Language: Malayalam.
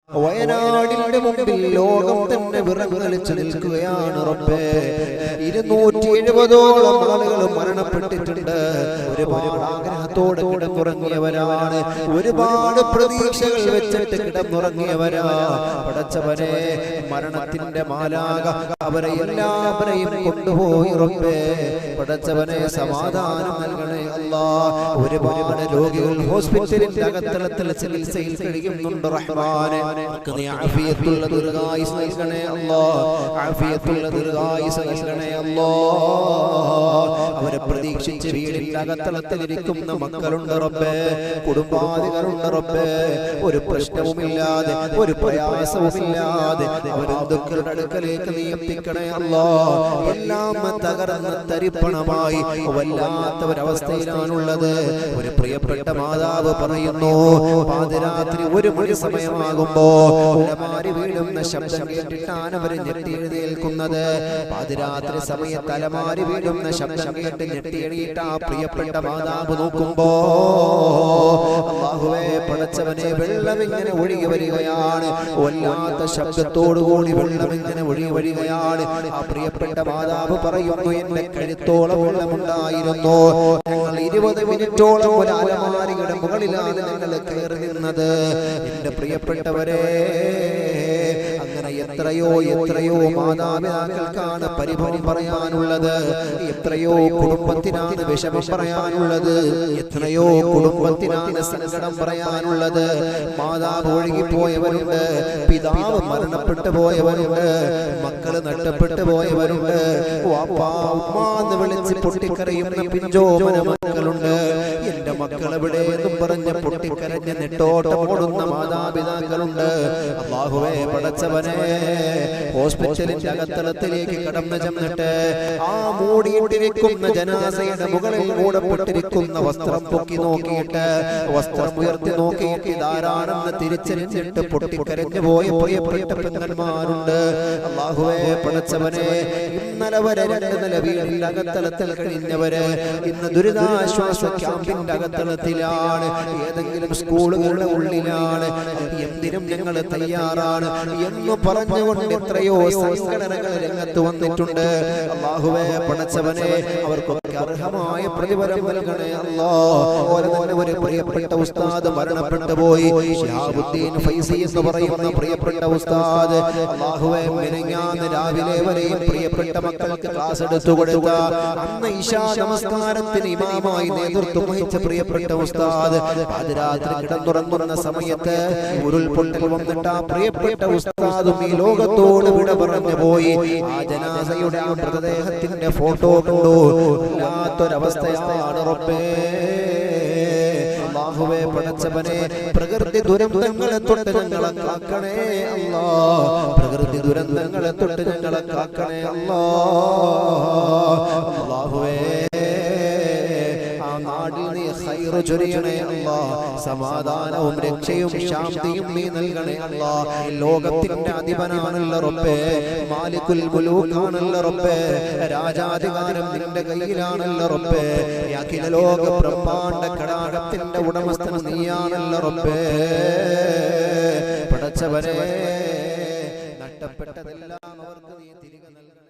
വയനാടിന്റെ മുമ്പിൽ ലോകം തന്നെ വിറങ്ങലിച്ചു നിൽക്കുകയാണ് റബ്ബേ. 270ഓളം ആളുകൾ മരണപ്പെട്ടിട്ടുണ്ട്. ഒരുപാട് ആഗ്രഹത്തോടെ കിടന്നുറങ്ങിയവരാണ്, ഒരുപാട് പ്രതീക്ഷകൾ വെച്ചിട്ട് കിടന്നുറങ്ങിയവരാ. പടച്ചവനെ, മരണത്തിന്റെ മാലാഖ അവരെ എല്ലാവരെയും കൊണ്ടുപോയി റബ്ബേ. പടച്ചവനെ, സമാധാനം നൽകണേ അല്ലാ. ഒരുപാട് രോഗികൾ ഹോസ്പിറ്റലിന്റെ അകത്തളത്തിൽ ചികിത്സയിൽ കഴിയുന്നുണ്ട് റഹ്മാനെ. ആഫിയത്തുള്ള ദീർഘായുസ്സ് നൽകണേ അല്ലാ, ആഫിയത്തുള്ള ദീർഘായുസ്സ് നൽകണേ അല്ലാ. അവരെ പ്രതീക്ഷിച്ച് വീടിന്റെ അകത്തളത്തിലിരിക്കുന്ന മക്കളുണ്ട് റബ്ബേ, കുടുംബാദികളുണ്ട് റബ്ബേ. ഒരു പ്രശ്നവുമില്ലാതെ, ഒരു പ്രയാസവുമില്ലാതെ അവരെ ദുഃഖങ്ങളുടെ അടുക്കലേക്ക് നീ എത്തിക്കണേ അല്ലാ. എല്ലാം തകർന്ന് തരിപ്പണമായി വല്ലാത്ത ഒരവസ്ഥയിലാണുള്ളത്. ഒരു പ്രിയപ്പെട്ട മാതാവ് പറയുന്നു, പാതിരാത്രി 1 മണി സമയമാകുമ്പോ അലമാരി വീഴുന്ന ശബ്ദം കേട്ടിട്ടാണ് അവർ ഞെട്ടി എഴുന്നേൽക്കുന്നത്. പാതിരാത്രി സമയത്ത് അലമാരി വീഴുന്ന ശബ്ദം കേട്ട് ഞെട്ടി എണീറ്റ് ആ പ്രിയപ്പെട്ട മാതാവ് നോക്കുമ്പോ, അല്ലാഹുവേ പടച്ചവനെ, വെള്ളം ഇങ്ങനെ ഒഴുകി വരികയാണ്. വല്ലാത്ത ശബ്ദത്തോടുകൂടി വെള്ളം ഇങ്ങനെ ഒഴുകി വരികയാണ്. ആ പ്രിയപ്പെട്ട മാതാവ് പറയുന്നു, എന്റെ കഴുത്തോളം വെള്ളമുണ്ടായിരുന്നു. ഞങ്ങൾ 20 മിനിറ്റോളം ഒരു അലമാരിയുടെ മുകളിലാണ് ഞങ്ങൾ കയറി നിന്നത്. എന്റെ പ്രിയപ്പെട്ടവരെ, അങ്ങനെ എത്രയോ മാതാപിതാക്കൾക്കാണ് പരിഭവം പറയാനുള്ളത്, എത്രയോ കുടുംബത്തിനാണ് വിഷമം പറയാനുള്ളത്, എത്രയോ കുടുംബത്തിനാണ് സങ്കടം പറയാനുള്ളത്. മാതാവ് ഒഴുകിപ്പോയവരുണ്ട്, പിതാവ് മരണപ്പെട്ടു പോയവരുണ്ട്, മക്കള് നഷ്ടപ്പെട്ടു പോയവരുണ്ട്, വാപ്പാ ഉമ്മാ എന്ന് വിളിച്ച് പൊട്ടിക്കരയുന്ന പിഞ്ചോമന മക്കളുണ്ട്. എന്റെ മക്കൾ എവിടെ എന്നും പറഞ്ഞ് പൊട്ടിക്കരഞ്ഞ് നെട്ടോട്ടമോടുന്ന മാതാപിതാക്കളുണ്ട്. അല്ലാഹുവേ പടച്ചവനെ, ഹോസ്പിറ്റലിന്റെ അകത്തളത്തിലേക്ക് കടന്നു ചെന്നിട്ട് ആ മൂടിയിട്ടിരിക്കുന്ന ജനാസയുടെ മുകളിൽ മൂടപ്പെട്ടിരിക്കുന്ന വസ്ത്രം പൊക്കി നോക്കിയിട്ട്, വസ്ത്രം ഉയർത്തി നോക്കിയിട്ട് ഇതാരാണെന്ന് തിരിച്ചറിഞ്ഞിട്ട് പൊട്ടിക്കരഞ്ഞു പോയ പ്രിയപ്പെട്ട പെങ്ങന്മാരുണ്ട്. അല്ലാഹുവേ പടച്ചവനെ, ഇന്നലെ വരെ 2 നില വീടിന്റെ അകത്തളത്തിൽ കഴിഞ്ഞവര് ഇന്ന് ദുരിതാശ്വാസ ക്യാമ്പിന്റെ അകത്തളത്തിലാണ്, ഏതെങ്കിലും സ്കൂളുകളുടെ ഉള്ളിലാണ്. എന്തിനും ഞങ്ങൾ തയ്യാറാണ് എന്ന് പറഞ്ഞുകൊണ്ട് എത്രയോ സംഘടനകൾ രംഗത്ത് വന്നിട്ടുണ്ട്. അല്ലാഹുവേ പടച്ചവനെ, അവർക്കൊക്കെ അർഹമായ പ്രതിഫലം നൽകണേ അല്ലാ. ഒരു പ്രിയപ്പെട്ട ഉസ്താദ് മരണപ്പെട്ടു പോയി, ശിഹാബുദ്ദീൻ ഫൈസി എന്ന് പറയുന്ന പ്രിയപ്പെട്ട ഉസ്താദ്. അല്ലാഹുവേ, മിനിഞ്ഞാന്ന് രാവിലെ വരെയും പ്രിയപ്പെട്ട മക്കൾക്ക് ക്ലാസ് എടുത്തു കൊടുത്ത, അന്ന് ഇശാ നമസ്കാരത്തിന് ഇമാമായി നേതൃത്വം വഹിച്ച പ്രിയപ്പെട്ട ഉസ്താദ് പാതിരാത്രി കിടന്നുറങ്ങുന്ന സമയത്ത് ഉരുൾപൊട്ടൽ വന്നിട്ട് ആ പ്രിയപ്പെട്ട ഉസ്താദും ഈ ലോകത്തോട് വിട പറഞ്ഞു പോയി. ആ ജനാസയുടെ ആ മൃതദേഹത്തിന്റെ ഫോട്ടോ കണ്ടു. വല്ലാത്തൊരവസ്ഥയാണ് റബ്ബേ. അല്ലാഹുവേ പടച്ചവനെ, പ്രകൃതി ദുരന്തങ്ങളെ തൊട്ട് ഞങ്ങളെ കാക്കണേ അല്ലാ, പ്രകൃതി ദുരന്തങ്ങളെ തൊട്ട് ഞങ്ങളെ കാക്കണേ അല്ലാ. അല്ലാഹുവേ, ആ നാടിൽ നീ ഖൈറ് ചൊരിയണേ അല്ലാ, സമാധാനവും രക്ഷയും ശാന്തിയും നീ നൽകണേ അല്ലാ. ലോകത്തിന്റെ അധിപനാണല്ലോ റബ്ബേ, മാലിക്കുൽ മുലൂക്കാണല്ലോ റബ്ബേ, രാജാധികാരം നിന്റെ കയ്യിലാണല്ലോ റബ്ബേ. അഖില ലോക ബ്രഹ്മാണ്ഡ കടാകത്തിന്റെ ഉടമസ്ഥൻ നീയാണല്ലോ റബ്ബേ. പടച്ചവനെ, നഷ്ടപ്പെട്ടതെല്ലാം അവർക്ക് നീ തിരികെ നൽകണേ.